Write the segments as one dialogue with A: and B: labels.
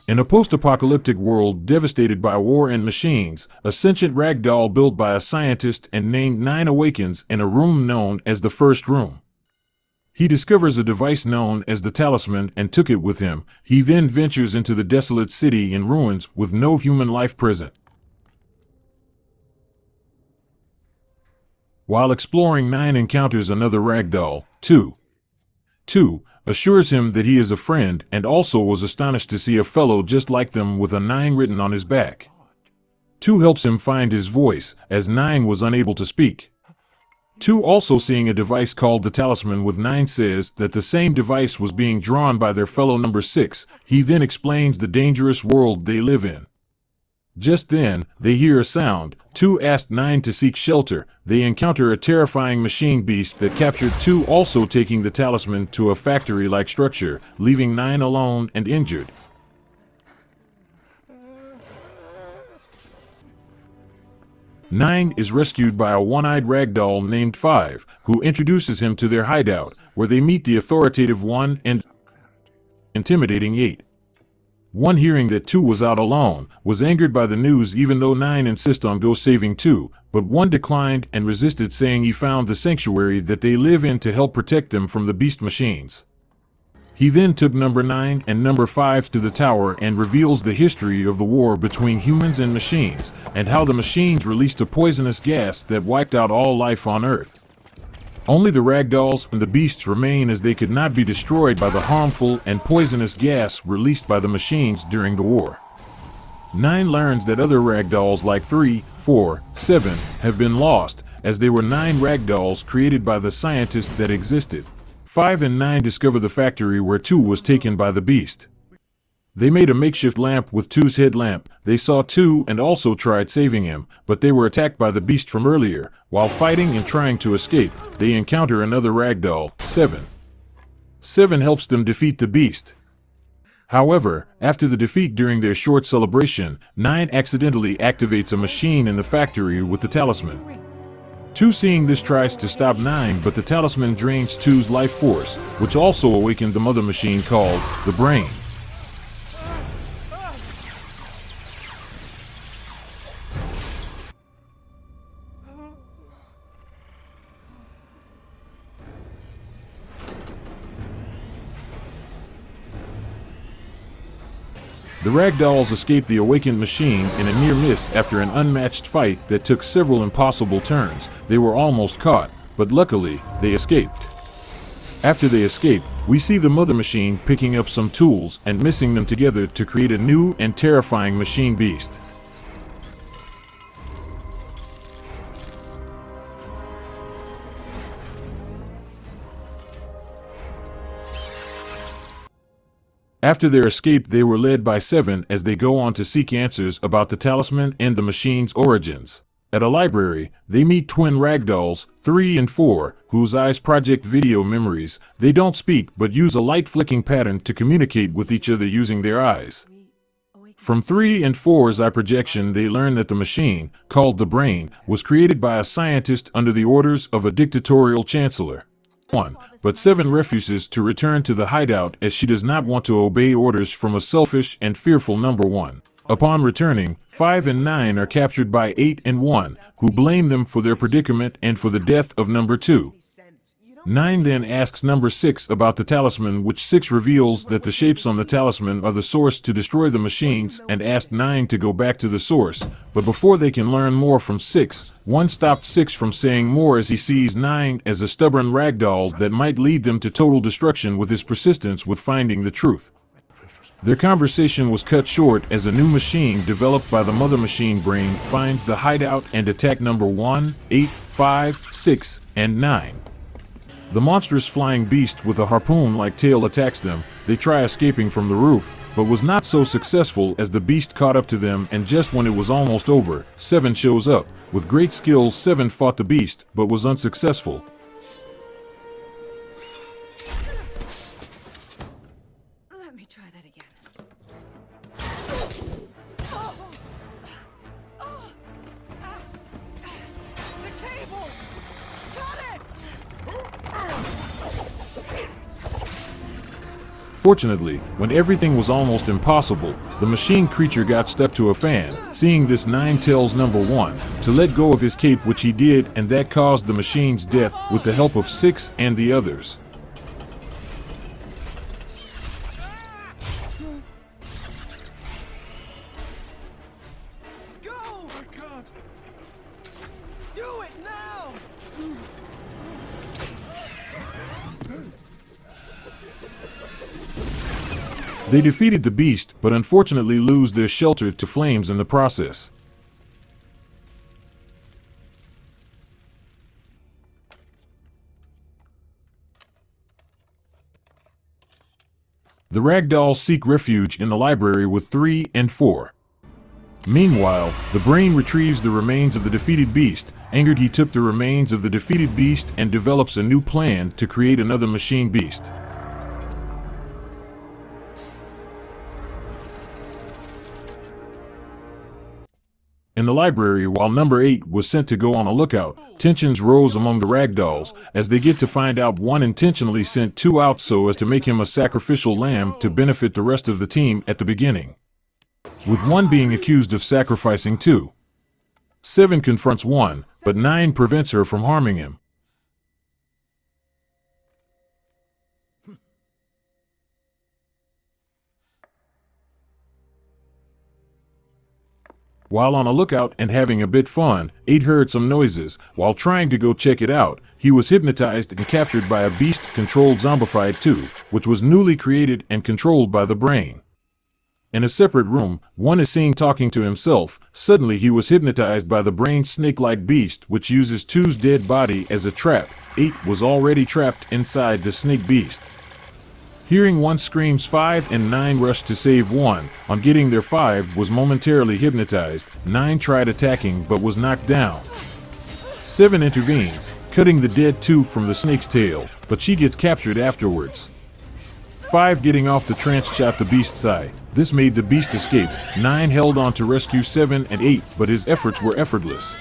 A: In a post-apocalyptic world devastated by war and machines, a sentient ragdoll built by a scientist and named Nine awakens in a room known as the First Room. He discovers a device known as the Talisman and took it with him. He then ventures into the desolate city in ruins with no human life present. While exploring, Nine encounters another ragdoll, Two. Two assures him that he is a friend and also was astonished to see a fellow just like them with a 9 written on his back. Two helps him find his voice, as 9 was unable to speak. Two, also seeing a device called the Talisman with 9, says that the same device was being drawn by their fellow number 6. He then explains the dangerous world they live in. Just then, they hear a sound. Two asked 9 to seek shelter. They encounter a terrifying machine beast that captured Two, also taking the Talisman to a factory-like structure, leaving 9 alone and injured. Nine is rescued by a one-eyed ragdoll named 5, who introduces him to their hideout, where they meet the authoritative 1 and intimidating 8. 1, hearing that 2 was out alone, was angered by the news even though 9 insists on go saving 2, but 1 declined and resisted, saying he found the sanctuary that they live in to help protect them from the beast machines. He then took number 9 and number 5 to the tower and reveals the history of the war between humans and machines, and how the machines released a poisonous gas that wiped out all life on Earth. Only the ragdolls and the beasts remain, as they could not be destroyed by the harmful and poisonous gas released by the machines during the war. 9 learns that other ragdolls like 3, 4, 7 have been lost, as they were 9 ragdolls created by the scientist that existed. 5 and 9 discover the factory where 2 was taken by the beast. They made a makeshift lamp with 2's headlamp. They saw 2 and also tried saving him, but they were attacked by the beast from earlier. While fighting and trying to escape, they encounter another ragdoll, 7. 7 helps them defeat the beast. However, after the defeat during their short celebration, 9 accidentally activates a machine in the factory with the Talisman. 2, seeing this, tries to stop 9, but the Talisman drains 2's life force, which also awakened the mother machine called the Brain. The ragdolls escaped the awakened machine in a near miss after an unmatched fight that took several impossible turns. They were almost caught, but luckily, they escaped. After they escape, we see the mother machine picking up some tools and mixing them together to create a new and terrifying machine beast. After their escape, they were led by 7 as they go on to seek answers about the Talisman and the machine's origins. At a library, they meet twin ragdolls, 3 and 4, whose eyes project video memories. They don't speak but use a light flicking pattern to communicate with each other using their eyes. From 3 and 4's eye projection, they learn that the machine, called the Brain, was created by a scientist under the orders of a dictatorial chancellor. 1, but 7 refuses to return to the hideout as she does not want to obey orders from a selfish and fearful number 1. Upon returning, 5 and 9 are captured by 8 and 1, who blame them for their predicament and for the death of number 2. 9 then asks number 6 about the Talisman, which 6 reveals that the shapes on the Talisman are the source to destroy the machines, and asked 9 to go back to the source. But before they can learn more from 6, 1 stopped 6 from saying more as he sees 9 as a stubborn ragdoll that might lead them to total destruction with his persistence with finding the truth. Their conversation was cut short as a new machine developed by the mother machine Brain finds the hideout and attack number 1, 8, 5, 6, and 9. The monstrous flying beast with a harpoon-like tail attacks them. They try escaping from the roof, but was not so successful as the beast caught up to them, and just when it was almost over, 7 shows up. With great skills, 7 fought the beast, but was unsuccessful.
B: Let me try that again. The cable! Got it!
A: Unfortunately, when everything was almost impossible, the machine creature got stuck to a fan. Seeing this, 9 tells number 1 to let go of his cape, which he did, and that caused the machine's death with the help of 6 and the others.
B: Go! I can't. Do it now!
A: They defeated the beast, but unfortunately lose their shelter to flames in the process. The Ragdolls seek refuge in the library with 3 and 4. Meanwhile, the brain retrieves the remains of the defeated beast. Angered, he took the remains of the defeated beast and develops a new plan to create another machine beast. In the library, while number 8 was sent to go on a lookout, tensions rose among the Ragdolls as they get to find out one intentionally sent 2 out so as to make him a sacrificial lamb to benefit the rest of the team at the beginning, with 1 being accused of sacrificing 2. 7 confronts 1, but 9 prevents her from harming him. While on a lookout and having a bit fun, 8 heard some noises. While trying to go check it out, he was hypnotized and captured by a beast-controlled zombified 2, which was newly created and controlled by the brain. In a separate room, 1 is seen talking to himself. Suddenly he was hypnotized by the brain's snake-like beast, which uses 2's dead body as a trap. 8 was already trapped inside the snake beast. Hearing 1 screams 5 and 9 rushed to save 1. On getting there, 5 was momentarily hypnotized. 9 tried attacking but was knocked down. 7 intervenes, cutting the dead 2 from the snake's tail, but she gets captured afterwards. 5 getting off the trance shot the beast's eye. This made the beast escape. 9 held on to rescue 7 and 8, but his efforts were effortless.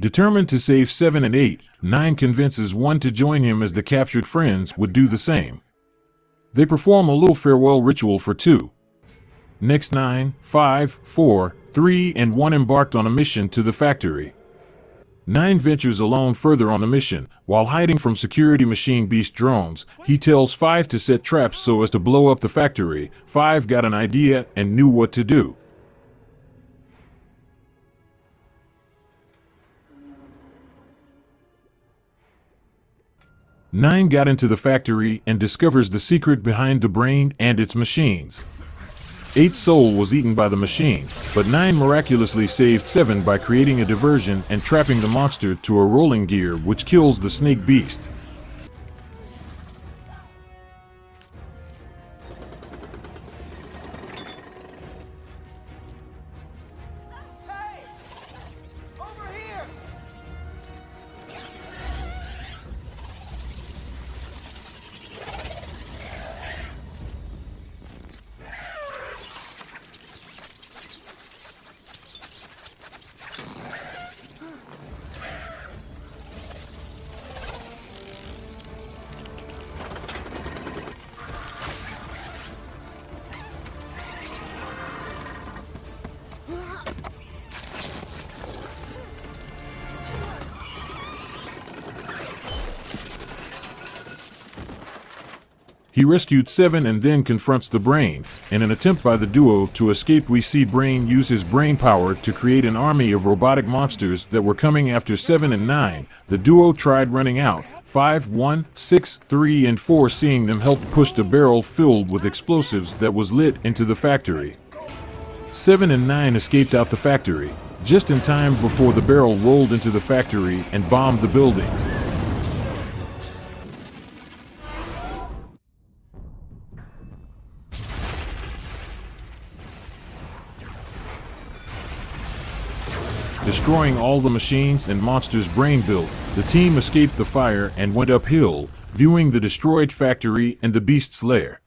A: Determined to save 7 and 8, 9 convinces 1 to join him as the captured friends would do the same. They perform a little farewell ritual for 2. Next, 9, 5, 4, 3, and 1 embarked on a mission to the factory. 9 ventures alone further on the mission. While hiding from security machine beast drones, he tells 5 to set traps so as to blow up the factory. 5 got an idea and knew what to do. Nine got into the factory and discovers the secret behind the brain and its machines. 8's soul was eaten by the machine, but 9 miraculously saved 7 by creating a diversion and trapping the monster to a rolling gear which kills the snake beast.
B: Hey! Over here!
A: He rescued 7 and then confronts the brain. In an attempt by the duo to escape, we see Brain use his brain power to create an army of robotic monsters that were coming after 7 and 9. The duo tried running out. 5, 1, 6, 3, and 4 seeing them helped push the barrel filled with explosives that was lit into the factory. 7 and 9 escaped out the factory, just in time before the barrel rolled into the factory and bombed the building. Destroying all the machines and monsters Brain built, the team escaped the fire and went uphill, viewing the destroyed factory and the beast's lair.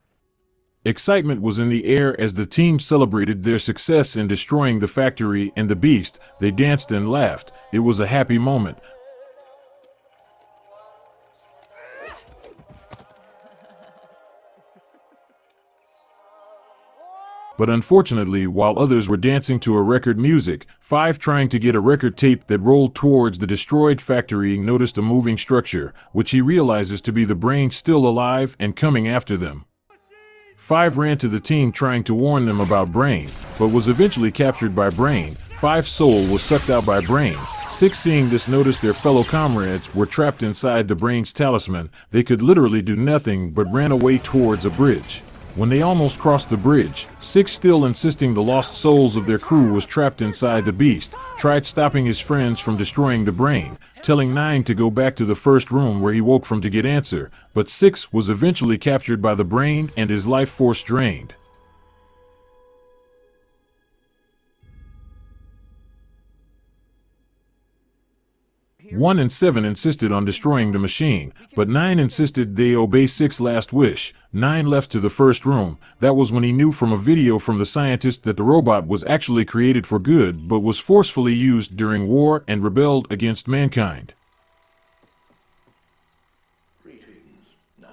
A: Excitement was in the air as the team celebrated their success in destroying the factory and the beast. They danced and laughed. It was a happy moment. But unfortunately, while others were dancing to a record music, 5 trying to get a record tape that rolled towards the destroyed factory noticed a moving structure, which he realizes to be the brain still alive and coming after them. 5 ran to the team trying to warn them about Brain, but was eventually captured by Brain. 5's soul was sucked out by Brain. 6, seeing this, noticed their fellow comrades were trapped inside the Brain's talisman. They could literally do nothing but ran away towards a bridge. When they almost crossed the bridge, 6, still insisting the lost souls of their crew was trapped inside the beast, tried stopping his friends from destroying the Brain, telling 9 to go back to the first room where he woke from to get answer, but 6 was eventually captured by the Brain and his life force drained. 1 and 7 insisted on destroying the machine, but 9 insisted they obey 6's last wish. 9 left to the first room. That was when he knew from a video from the scientist that the robot was actually created for good but was forcefully used during war and rebelled against mankind.
C: Greetings, 9.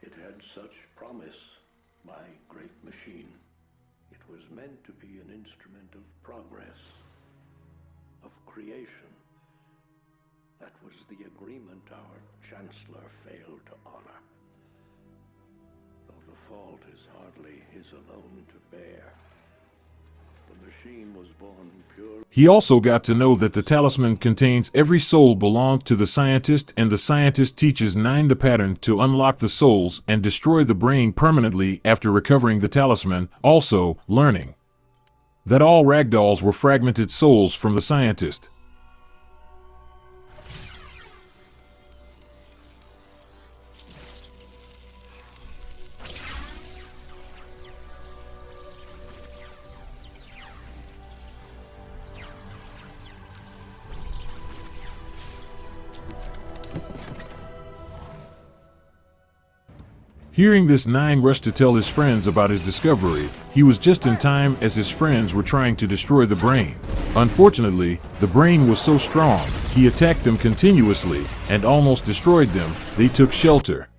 C: It had such promise, my great machine. It was meant to be an instrument of progress, of creation. That was the agreement our Chancellor failed to honor. Though the fault is hardly his alone to bear. The machine was born pure.
A: He also got to know that the talisman contains every soul belonged to the scientist, and the scientist teaches 9 the pattern to unlock the souls and destroy the Brain permanently after recovering the talisman, also learning that all Ragdolls were fragmented souls from the scientist. Hearing this, 9 rushed to tell his friends about his discovery. He was just in time as his friends were trying to destroy the Brain. Unfortunately, the Brain was so strong, he attacked them continuously and almost destroyed them. They took shelter.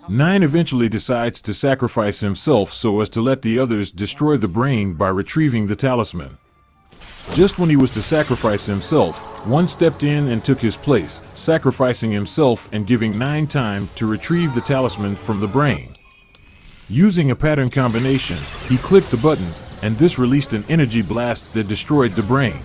A: 9 eventually decides to sacrifice himself so as to let the others destroy the Brain by retrieving the talisman. Just when he was to sacrifice himself, 1 stepped in and took his place, sacrificing himself and giving 9 time to retrieve the talisman from the Brain. Using a pattern combination, he clicked the buttons, and this released an energy blast that destroyed the Brain.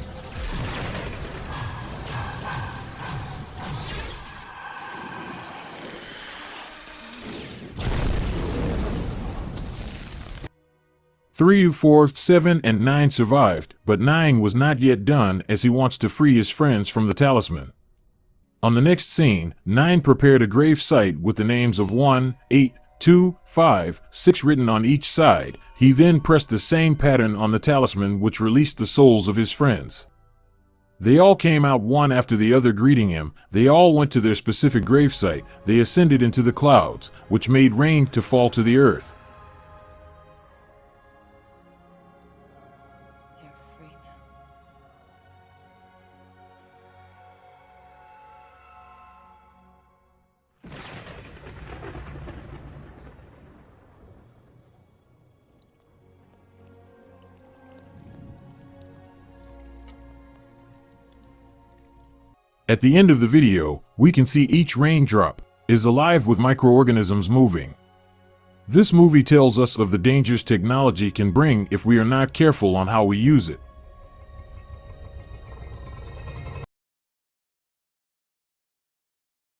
A: Three, 4, 7, and 9 survived, but 9 was not yet done as he wants to free his friends from the talisman. On the next scene, 9 prepared a grave site with the names of 1, 8, 2, 5, 6 written on each side. He then pressed the same pattern on the talisman, which released the souls of his friends. They all came out one after the other greeting him. They all went to their specific gravesite. They ascended into the clouds, which made rain to fall to the earth. At the end of the video, we can see each raindrop is alive with microorganisms moving. This movie tells us of the dangers technology can bring if we are not careful on how we use it.